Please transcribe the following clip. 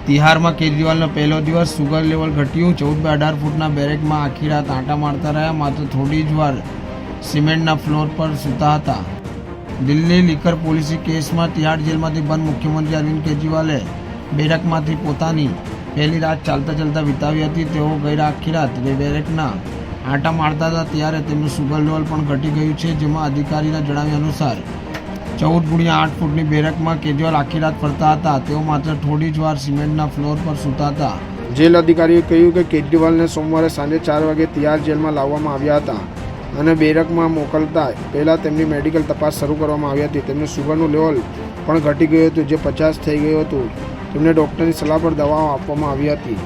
તિહારમાં કેજરીવાલનો પહેલો દિવસ. Sugar level ઘટ્યું. 14 by 18 ફૂટના બેરેકમાં આખી રાત આંટા મારતા રહ્યા. માત્ર થોડી જ વાર સિમેન્ટના ફ્લોર પર સૂતા હતા. દિલ્હી લીકર પોલિસી કેસમાં તિહાડ જેલમાંથી બંધ મુખ્યમંત્રી અરવિંદ કેજરીવાલે બેરેકમાંથી પોતાની પહેલી રાત ચાલતા વિતાવી હતી. તેઓ ગઈ આખી રાત બેરેકના આંટા મારતા હતા ત્યારે તેમનું સુગર લેવલ પણ ઘટી ગયું છે, જેમાં અધિકારીના જણાવ્યા અનુસાર 14 x 8 ફૂટની બેરેકમાં કેજરીવાલ આખી રાત ફરતા હતા. તેઓ માત્ર થોડી જ વાર સિમેન્ટના ફ્લોર પર સૂતા હતા. જેલ અધિકારીએ કહ્યું કે કેજરીવાલને સોમવારે સાંજે 4 વાગે તિહાર જેલમાં લાવવામાં આવ્યા હતા અને બેરકમાં મોકલતા પહેલાં તેમની મેડિકલ તપાસ શરૂ કરવામાં આવી હતી. તેમને સુગરનું લેવલ પણ ઘટી ગયું હતું, જે 50 થઈ ગયું હતું. તેમને ડૉક્ટરની સલાહ પર દવાઓ આપવામાં આવી હતી.